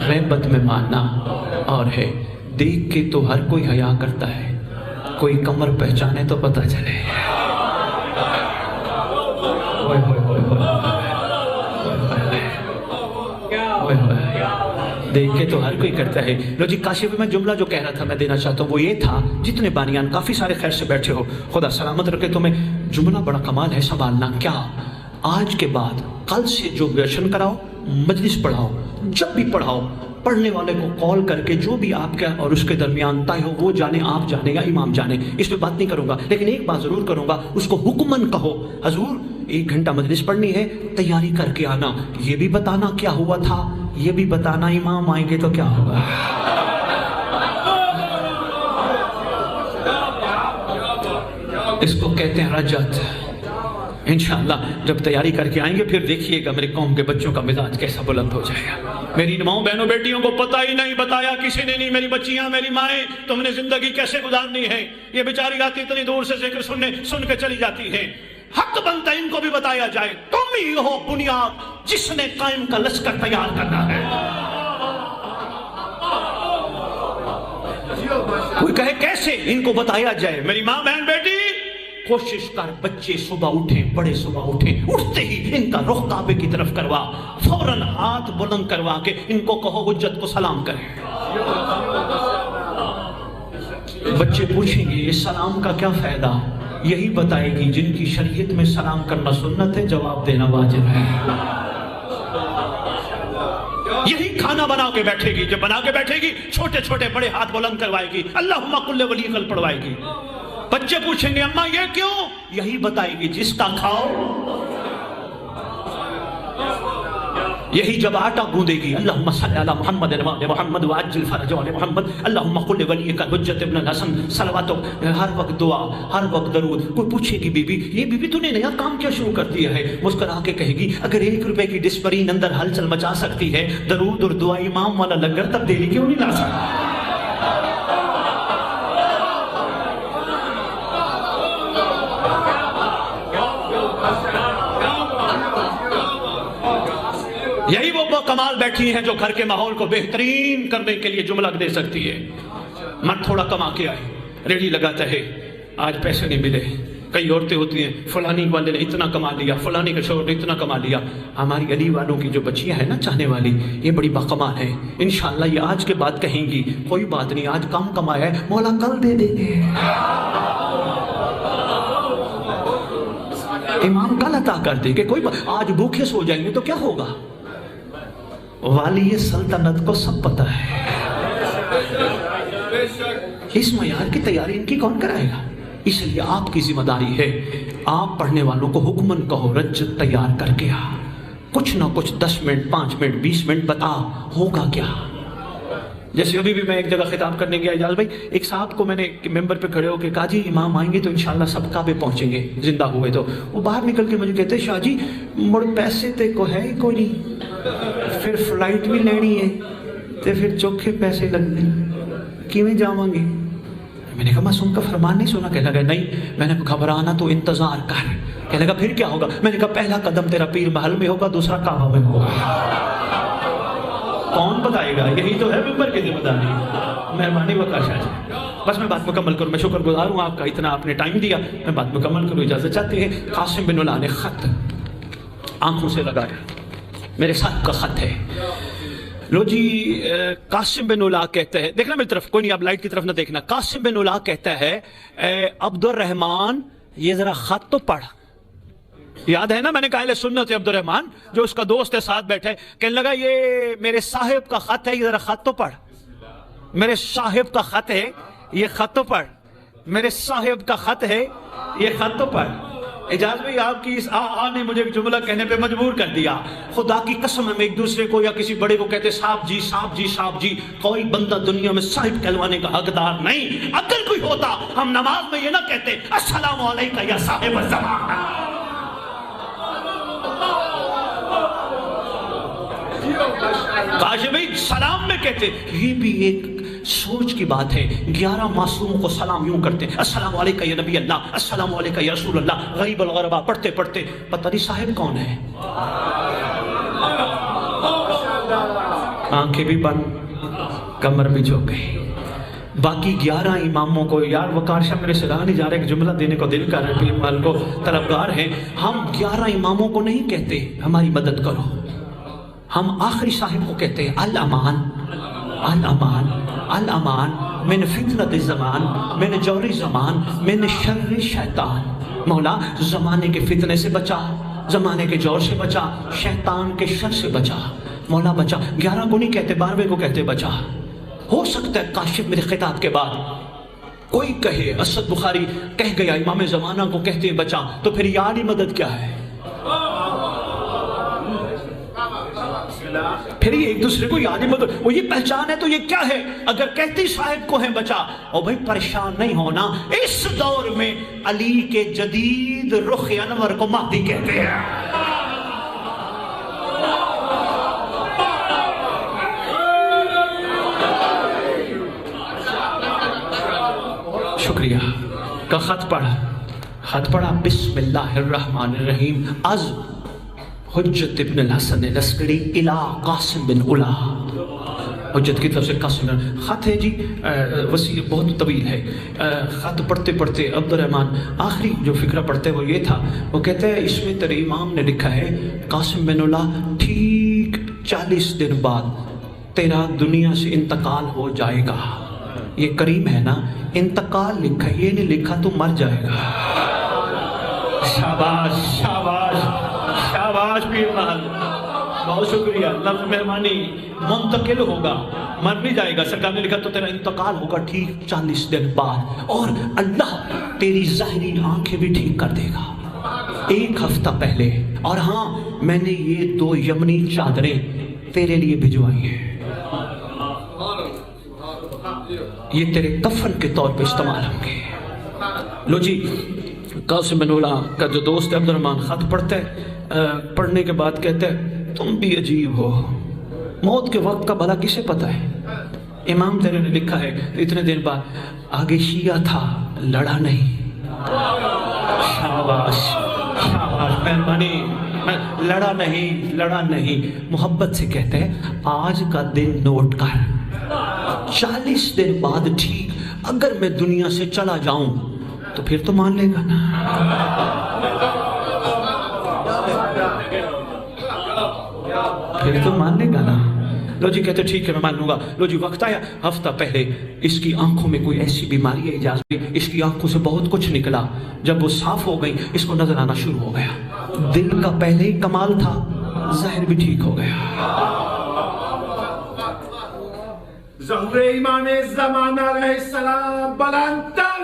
غیبت میں ماننا اور ہے۔ دیکھ کے تو ہر کوئی حیا کرتا ہے، کوئی کمر پہچانے تو پتہ چلے۔ دیکھ کے تو ہر کوئی کرتا ہے۔ لو جی کاشف میں جملہ جو کہہ رہا تھا میں دینا چاہتا ہوں وہ یہ تھا، جتنے بانیان کافی سارے خیر سے بیٹھے ہو، خدا سلامت رکھے تمہیں، جملہ بڑا کمال ہے سنبھالنا۔ کیا آج کے بعد کل سے جو ویشن کراؤ، مجلس پڑھاؤ، جب بھی پڑھاؤ، پڑھنے والے کو کال کر کے جو بھی آپ کا اور اس کے درمیان طے ہو وہ جانے، آپ جانے یا امام جانے، اس پہ بات نہیں کروں گا، لیکن ایک بات ضرور کروں گا، اس کو حکمن کہو، حضور 1 گھنٹہ مجلس پڑھنی ہے، تیاری کر کے آنا، یہ بھی بتانا کیا ہوا تھا، یہ بھی بتانا امام آئیں گے تو کیا ہوگا۔ اس کو کہتے ہیں رجت۔ انشاءاللہ جب تیاری کر کے آئیں گے پھر دیکھیے گا میرے قوم کے بچوں کا مزاج کیسا بلند ہو جائے گا۔ میری ماؤں بہنوں بیٹیوں کو پتہ ہی نہیں، بتایا کسی نے نہیں، میری بچیاں میری مائیں تم نے زندگی کیسے گزارنی ہے، یہ بیچاری آتی اتنی دور سے ذکر سن کے چلی جاتی ہے، حق بنتا ہے ان کو بھی بتایا جائے، تم ہی ہو بنیاد جس نے قائم کا لشکر تیار کرنا ہے۔ کوئی کہے کیسے، ان کو بتایا جائے۔ میری ماں بہن بیٹی کوشش کر، بچے صبح اٹھیں، بڑے صبح اٹھیں، اٹھتے ہی ان کا رخ کعبے کی طرف کروا، فوراً ہاتھ بلند کروا کے ان کو کہو حجت کو سلام کریں۔ بچے پوچھیں گے یہ سلام کا کیا فائدہ، یہی بتائے گی جن کی شریعت میں سلام کرنا سنت ہے، جواب دینا واجب ہے۔ یہی کھانا بنا کے بیٹھے گی، جب بنا کے بیٹھے گی چھوٹے چھوٹے بڑے ہاتھ بلند کروائے گی، اللہم کل ولی کل پڑھوائے گی۔ بچے پوچھیں گے اماں یہ کیوں، یہی بتائے گی جس کا کھاؤ، یہی جب آٹا گوندے گی، اللہم صلی علی محمد محمد وعجل فرج علی محمد، اللہم قل ولیک حجت ابن الحسن صلوات، ہر وقت دعا، ہر وقت درود۔ کوئی پوچھے گی بی بی یہ بی بی تو نے نیا کام کیا شروع کر دیا ہے، مسکرا کے کہے گی اگر 1 روپے کی ڈسپرین اندر ہلچل مچا سکتی ہے، درود اور دعا امام والا لنگر تبدیلی کیوں نہیں لا سکتی۔ یہی وہ کمال بیٹھی ہیں جو گھر کے ماحول کو بہترین کرنے کے لیے جملہ دے سکتی ہے۔ مرد تھوڑا کما کے آئے، ریڑھی لگاتا ہے، آج پیسے نہیں ملے، کئی عورتیں ہوتی ہیں فلانی والے نے اتنا کما لیا، فلانی کے شوہر نے اتنا کما لیا۔ ہماری علی والوں کی جو بچیاں ہیں نا چاہنے والی، یہ بڑی باکمال ہیں، انشاءاللہ یہ آج کے بعد کہیں گی کوئی بات نہیں آج کم کمایا ہے مولا کل دے دیں گے، امام کل عطا کر دے گے، کوئی بات، آج بھوکے سو جائیں گے تو کیا ہوگا۔ والی سلطنت کو سب پتہ ہے، اس معیار کی تیاری ان کی کون کرائے گا، اس لیے آپ کی ذمہ داری ہے، آپ پڑھنے والوں کو حکمن کہو رجت تیار کر کے آ، کچھ نہ کچھ 10 منٹ 5 منٹ 20 منٹ بتا ہوگا کیا۔ جیسے ابھی بھی میں ایک جگہ خطاب کرنے گیا اجاز بھائی، ایک صاحب کو میں نے ممبر پہ کھڑے ہو کے کہا جی امام آئیں گے تو انشاءاللہ سب کعبے پہنچیں گے زندہ ہوئے تو، وہ باہر نکل کے مجھے کہتے شاہ جی مڑ پیسے تے کو ہے ہی کوئی نہیں، پھر فلائٹ بھی لینی ہے تے پھر چوکھے پیسے لگنے کیویں جاواں گے۔ میں نے کہا معصوم کا فرمان نہیں سنا، کہنے لگا نہیں، میں نے کہا گھبرانا تو انتظار کر، کہنے لگا پھر کیا ہوگا، میں نے کہا پہلا قدم تیرا پیر محل میں ہوگا، دوسرا کعبہ میں ہوگا۔ کون بتائے گا، یہی تو ہے ممبر کی ذمہ داری، مہربانی وقار شاہ جی۔ بس میں بات مکمل کروں، میں شکر گزار ہوں آپ کا، اتنا آپ نے ٹائم دیا، میں بات مکمل کروں، اجازت چاہتے ہیں۔ قاسم بن اللہ نے خط آنکھوں سے لگایا، میرے صاحب کا خط ہے، لو جی قاسم بن اللہ کہتا ہے، دیکھنا میری طرف، کوئی نہیں آپ لائٹ کی طرف نہ دیکھنا، قاسم بن اللہ کہتا ہے اے عبد الرحمن یہ ذرا خط تو پڑھ، یاد ہے نا میں نے کہا اہل سنت عبد الرحمن جو اس کا دوست ہے ساتھ بیٹھے، کہنے لگا یہ میرے صاحب کا خط ہے، یہ ذرا خط تو پڑھ، میرے صاحب کا خط ہے یہ خط تو پڑھ، میرے صاحب کا خط ہے یہ خط تو پڑھ۔ اجازت بھائی آپ کی اس نے مجھے جملہ کہنے پہ مجبور کر دیا. خدا کی قسم ہم ایک دوسرے کو یا کسی بڑے کو کہتے صاحب جی صاحب جی صاحب جی. کوئی بندہ دنیا میں صاحب کہلوانے کا حقدار نہیں. اگر کوئی ہوتا ہم نماز میں یہ نہ کہتے السلام علیکم یا صاحب الزمان. کاش بھائی سلام میں کہتے. یہ بھی ایک سوچ کی بات ہے. 11 معصوموں کو سلام یوں کرتے السلام علیکم یا نبی اللہ, السلام علیکم یا رسول اللہ. غریب الغربا پڑھتے پڑھتے پتہ نہیں صاحب کون ہے. آنکھیں بھی بند, کمر بھی جھک گئی. باقی 11 اماموں کو یار وقار شاہ میرے سے رہا نہیں جا رہا, ایک جملہ دینے کو دل کر رہے ہیں, مال کو طلبگار ہیں. ہم 11 اماموں کو نہیں کہتے ہماری مدد کرو. ہم آخری صاحب کو کہتے ہیں الامان الامان الامان من فتنۃ الزمان من جور الزمان من شر شیطان. مولا زمانے کے فتنے سے بچا, زمانے کے جور سے بچا, شیطان کے شر سے بچا. مولا بچا. 11 کو نہیں کہتے, 12ویں کو کہتے بچا. ہو سکتا ہے کاشف میرے خطاب کے بعد کوئی کہے اسد بخاری کہہ گیا امام زمانہ کو کہتے ہیں بچا, تو پھر یاری مدد کیا ہے؟ پھر یہ ایک دوسرے کو یاد مدد, وہ یہ پہچان ہے تو یہ کیا ہے؟ اگر کہتی صاحب کو ہے بچا, اور بھائی پریشان نہیں ہونا, اس دور میں علی کے جدید رخ انور کو مہدی کہتے ہیں. شکریہ. کا خط پڑھا بسم اللہ الرحمن الرحیم از حجت ابن الحسن لسکری الى قاسم بن علا. حجت کی طرف سے قاسم بن, خط ہے جی وسیع بہت طویل ہے. خط پڑھتے پڑھتے عبد الرحمن آخری جو فکرہ پڑھتے وہ یہ تھا, وہ کہتے ہیں اس میں تیرے امام نے لکھا ہے قاسم بن علا ٹھیک 40 دن بعد تیرا دنیا سے انتقال ہو جائے گا. یہ کریم ہے نا, انتقال لکھا, یہ نہیں لکھا تو مر جائے گا. شاباش شاباش شاباش پیر محل, بہت شکریہ. لفظ مہربانی, منتقل ہوگا, مر نہیں جائے گا. سرکار نے لکھا تو تیرا انتقال ہوگا ٹھیک 40 دن بعد, اور اللہ تیری ظاہری آنکھیں بھی ٹھیک کر دے گا 1 ہفتہ پہلے. اور ہاں میں نے یہ 2 یمنی چادریں تیرے لیے بھجوائی ہیں, یہ تیرے کفن کے طور پہ استعمال ہوں گے. لو جی, قاسم بن علا کا جو دوست عبد الرحمن خط پڑھتا ہے, پڑھنے کے بعد کہتا ہے تم بھی عجیب ہو, موت کے وقت کا بھلا کسے پتہ ہے؟ امام تیرے نے لکھا ہے. اتنے دن بعد آگے شیعہ تھا, لڑا نہیں. شاباش شاباش مہربانی, لڑا نہیں. محبت سے کہتے ہیں آج کا دن نوٹ کر, 40 دن بعد ٹھیک اگر میں دنیا سے چلا جاؤں تو پھر تو مان لے گا نا. پھر تو مان لے گا نا. لو جی کہتے ٹھیک ہے میں مان لوں گا. لو جی وقت آیا, ہفتہ پہلے اس کی آنکھوں میں کوئی ایسی بیماری ہے اجازت, اس کی آنکھوں سے بہت کچھ نکلا. جب وہ صاف ہو گئی اس کو نظر آنا شروع ہو گیا. دل کا پہلے ہی کمال تھا, ظاہر بھی ٹھیک ہو گیا. ظہور امام زمانہ علیہ السلام بلندر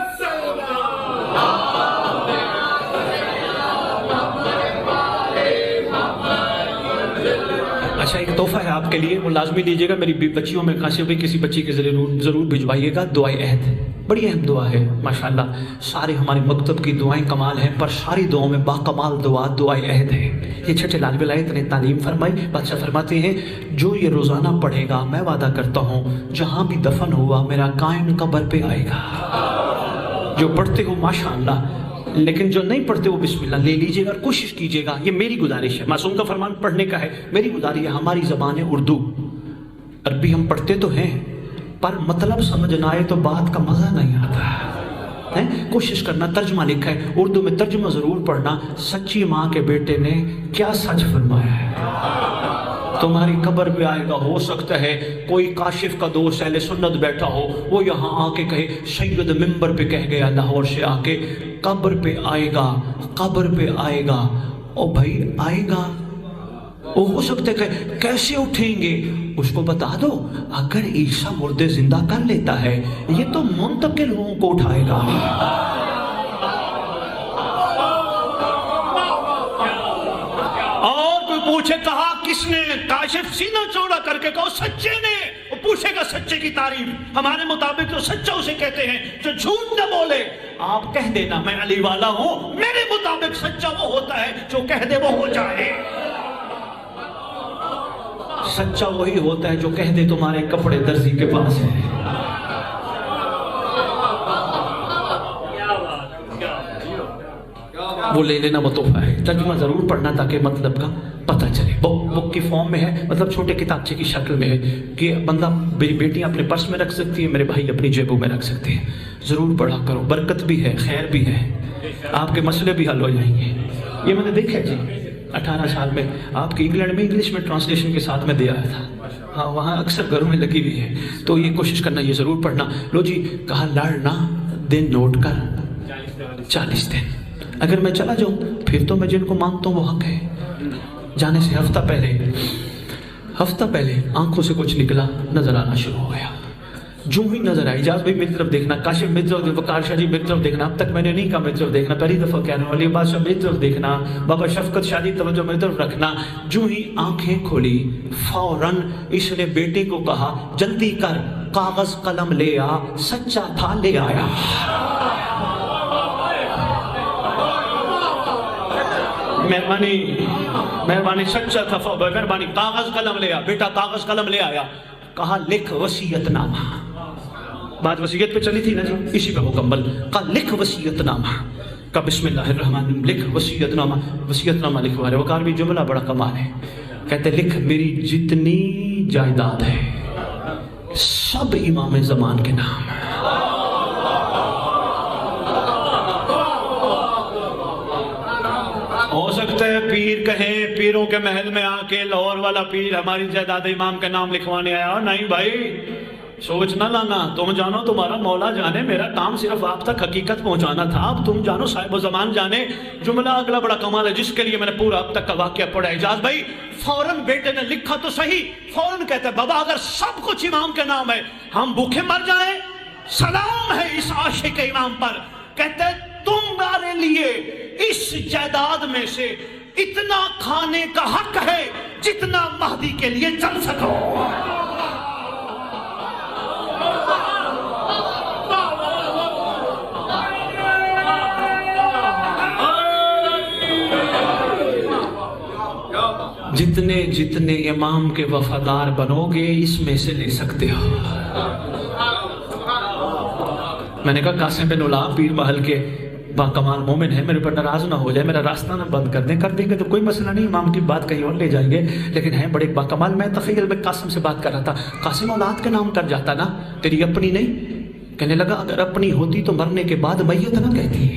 اچھا ایک تحفہ ہے آپ کے لیے, وہ لازمی دیجیے گا. میری بچیوں میں کاشف بھی کسی بچی کے ضرور بھجوائیے گا. دعائے عہد, بڑی اہم دعا ہے ماشاءاللہ. سارے ہمارے مکتب کی دعائیں کمال ہیں, پر ساری دعاؤں میں باکمال دعا دعائے عہد ہے. یہ چھٹے لال ولایت نے تعلیم فرمائی. بادشاہ فرماتے ہیں جو یہ روزانہ پڑھے گا میں وعدہ کرتا ہوں جہاں بھی دفن ہوا میرا قائم قبر پہ آئے گا. جو پڑھتے ہو ماشاءاللہ, لیکن جو نہیں پڑھتے وہ بسم اللہ لے لیجئے گا اور کوشش کیجئے گا. یہ میری گزارش ہے, معصوم کا فرمان پڑھنے کا ہے. میری گزارش ہے, ہماری زبان ہے اردو, عربی ہم پڑھتے تو ہیں پر مطلب سمجھ نہ آئے تو بات کا مزہ نہیں آتا ہے. کوشش کرنا, ترجمہ لکھا ہے اردو میں, ترجمہ ضرور پڑھنا. سچی ماں کے بیٹے نے کیا سچ فرمایا ہے, تمہاری قبر پہ آئے گا. ہو سکتا ہے کوئی کاشف کا دوست اہل سنت بیٹھا ہو, وہ یہاں آ کے کہے سید ممبر پہ کہہ گیا لاہور سے آ کے قبر پہ آئے گا, قبر پہ آئے گا. او بھائی آئے گا, وہ ہو سکتا ہے کہ کیسے اٹھیں گے اس کو بتا دو. اگر عیسیٰ مردے زندہ کر لیتا ہے یہ تو منتقل لوگوں کو اٹھائے گا. پوچھے کہا کس نے؟ کاشف سینہ چوڑا کر کے کہو سچے نے. وہ پوچھے گا سچے کی تعریف. ہمارے مطابق تو سچا اسے کہتے ہیں جو جھوٹ نہ بولے. آپ کہہ دینا میں علی والا ہوں. میرے مطابق سچا وہ ہوتا ہے جو کہہ دے وہ ہو جائے. سچا وہی ہوتا ہے جو کہہ دے تمہارے کپڑے درزی کے پاس ہیں. وہ لے لینا وہ تحفہ ہے. ترجمہ ضرور پڑھنا تاکہ مطلب کا پتہ چلے. بک کی فارم میں ہے, مطلب چھوٹے کتابچے کی شکل میں ہے کہ بندہ, میری بیٹیاں اپنے پرس میں رکھ سکتی ہے, میرے بھائی اپنی جیبوں میں رکھ سکتے ہیں. ضرور پڑھا کرو, برکت بھی ہے, خیر بھی ہے, آپ کے مسئلے بھی حل ہو جائیں گے. یہ میں نے دیکھا جی 18 سال میں آپ کی انگلینڈ میں انگلش میں ٹرانسلیشن کے ساتھ میں دے آیا تھا. ہاں وہاں اکثر گھروں میں لگی ہوئی ہے, تو یہ کوشش کرنا, یہ ضرور پڑھنا. لو جی, کہا لڑنا دن نوٹ کر 40 دن. اگر میں چلا جاؤں پھر تو میں جن کو مانتا ہوں وہ حق ہے. جانے سے ہفتہ پہلے آنکھوں سے کچھ نکلا, نظر آنا شروع ہو گیا. جو ہی نظر آئی, اجاز بھائی میری طرف دیکھنا, کاشف میری طرف, وقار شاہ جی میری طرف دیکھنا. اب تک میں نے نہیں کہا میری طرف دیکھنا, پہلی دفعہ کہہ رہا ہوں. علی بادشاہ میری طرف دیکھنا, بابا شفقت شادی توجہ میری طرف رکھنا. جو ہی آنکھیں کھولی فوراً اس نے بیٹے کو کہا جلدی کر, کاغذ قلم لے آ, سچا تھا لے آیا. مہربانی سچا تھا, مہربانی کاغذ قلم لے آ. بیٹا کاغذ قلم لے آیا. کہا لکھ وصیت نامہ. بات وصیت پہ چلی تھی نا جی, اسی پہ مکمل. کہا لکھ وصیت نامہ. کہا بسم اللہ الرحمن الرحیم, لکھ وصیت نامہ. وصیت نامہ لکھوا رہے. وقار بھی جملہ بڑا کمال ہے, کہتے لکھ میری جتنی جائیداد ہے سب امام زمان کے نام. ہو سکتا ہے پیر کہیں پیروں کے محل میں آ کے لاہور والا پیر ہماری جائیداد امام کا نام لکھوانے آیا. نہیں بھائی, سوچ نہ لانا. تم جانو تمہارا مولا جانے, میرا کام صرف آپ تک حقیقت پہنچانا تھا. اب تم جانو صاحب و زمان جانے. جملہ اگلا بڑا کمال ہے جس کے لیے میں نے پورا اب تک کا واقعہ پڑھا. اجاز بھائی فوراً بیٹے نے لکھا تو صحیح, فوراً کہتا ہے بابا اگر سب کچھ امام کے نام ہے ہم بھوکے مر جائیں, سلام ہے اس عاشق امام پر. کہتے ہیں تمہارے لیے اس جائیداد میں سے اتنا کھانے کا حق ہے جتنا مہدی کے لیے چل سکو. جتنے امام کے وفادار بنو گے اس میں سے لے سکتے ہو. میں نے کہا قاسم بن علام پیر محل کے با کمال مومن ہے, میرے پر ناراض نہ ہو جائے, میرا راستہ نہ بند کر دیں گے تو کوئی مسئلہ نہیں, امام کی بات کہیں اور لے جائیں گے, لیکن ہے بڑے با کمال. میں تخیل میں قاسم سے بات کر رہا تھا, قاسم اولاد کا نام کر جاتا نا, تیری اپنی نہیں. کہنے لگا اگر اپنی ہوتی تو مرنے کے بعد میت نہ کہتی.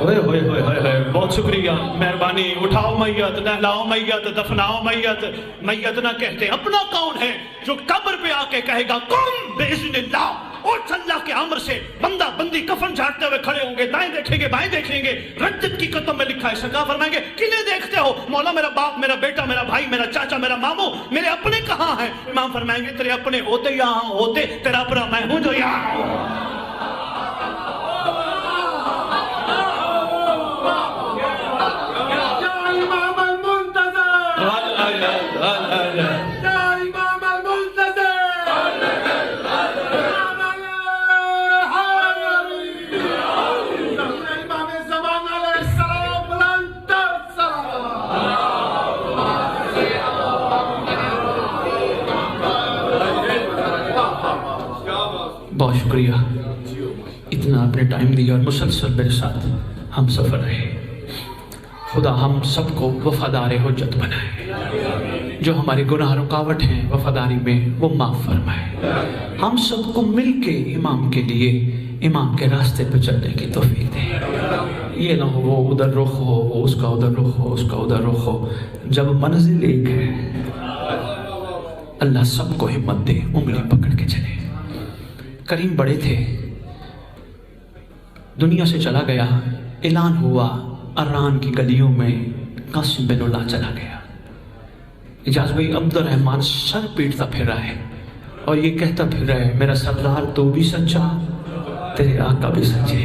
ہوئے ہوئے ہوئے ہوئے, بہت شکریہ, مہربانی. اٹھاؤ میت, نہلاؤ میت, دفناؤ میت. میت نہ کہتے. اپنا کون ہے جو قبر پہ آ کے کہے گا قم باذن اللہ, اور اللہ کے امر سے بندہ بندی کفن جھاڑتے ہوئے کھڑے ہوں گے, دائیں دیکھیں گے بائیں دیکھیں گے. رجت کی کتب میں لکھا ہے, سرکار فرمائیں گے کنہیں دیکھتے ہو؟ مولا میرا باپ, میرا بیٹا, میرا بھائی, میرا چاچا, میرا ماموں. میرے اپنے کہاں ہیں؟ امام فرمائیں گے تیرے اپنے ہوتے یہاں ہوتے, تیرا اپنا میں ہوں جو یہاں ہوں. بہت شکریہ, اتنا آپ نے ٹائم دیا اور مسلسل میرے ساتھ ہم سفر رہے. خدا ہم سب کو وفادار حجت بنائے. جو ہمارے گناہ رکاوٹ ہیں وفاداری میں وہ معاف فرمائے. ہم سب کو مل کے امام کے لیے, امام کے راستے پہ چلنے کی توفیق دے. یہ نہ ہو وہ ادھر رخ ہو, وہ اس کا ادھر رخ ہو, اس کا ادھر رخ ہو. جب منزل ایک ہے, اللہ سب کو ہمت دے, انگلی پکڑ کے چلے. کریم بڑے تھے, دنیا سے چلا گیا. اعلان ہوا اران کی گلیوں میں قاسم بن اللہ چلا گیا. اجاز بھائی عبد الرحمن سر پیٹتا پھر رہا ہے اور یہ کہتا پھر رہا ہے میرا سردار تو بھی سچا, تیرے آقا بھی سچے.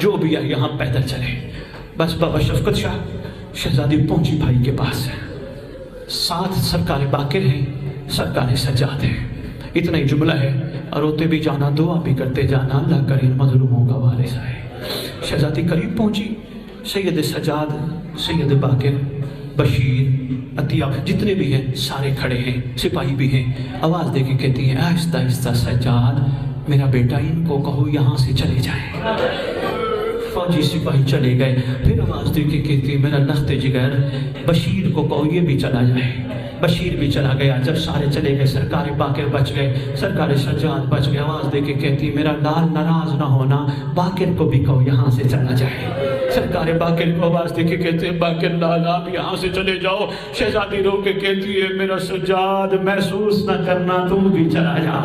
جو بھی ہے یہاں پیدل چلے. بس بابا شفقت شاہ شہزادی پہنچی بھائی کے پاس. ساتھ سرکار باقر ہیں، سرکار سجاد ہیں. اتنا ہی جملہ ہے، اور روتے بھی جانا، دعا بھی کرتے جانا، اللہ کریم مظلوموں کا وارث ہے. شہزادی قریب پہنچی. سید سجاد، سید باقر، بشیر، عطیہ، جتنے بھی ہیں سارے کھڑے ہیں، سپاہی بھی ہیں. آواز دے کے کہتی ہیں آہستہ آہستہ سجاد میرا بیٹا ان کو کہو یہاں سے چلے جائیں. فوجی سپاہی چلے گئے. پھر آواز دے کے کہتی ہے میرا لخت جگر بشیر کو کہو یہ بھی چلا جائے. بشیر بھی چلا گیا. جب سارے چلے گئے سرکار باقر بچ گئے، سرکار سجاد بچ گئے. آواز دے کے کہتی میرا لال ناراض نہ ہونا، باقر کو بھی کہو یہاں سے چلا جائے. سرکار باقر کو آواز دے کے کہتے ہیں باقر لال آپ یہاں سے چلے جاؤ. شہزادی رو کے کہتی ہے میرا سجاد محسوس نہ کرنا، تم بھی چلا جا.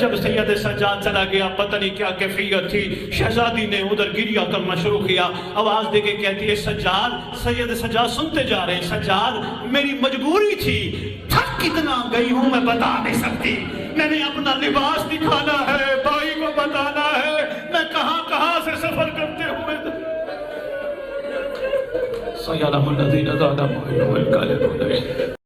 جب سید سجاد چلا گیا پتہ نہیں کیا کیفیت تھی، شہزادی نے ادھر گریہ کرنا شروع کیا. آواز دے کے کہتی ہے سجاد، سید سجاد سنتے جا رہے ہیں، سجاد میری مجبوری تھی، تھک کتنا گئی ہوں میں بتا نہیں سکتی. میں نے اپنا لباس دکھانا ہے، بھائی کو بتانا ہے میں کہاں کہاں سے سفر کرتے ہوئے. سَيَعْلَمُ الَّذِينَ ظَلَمُوا أَيُّ الْكَافِرُونَ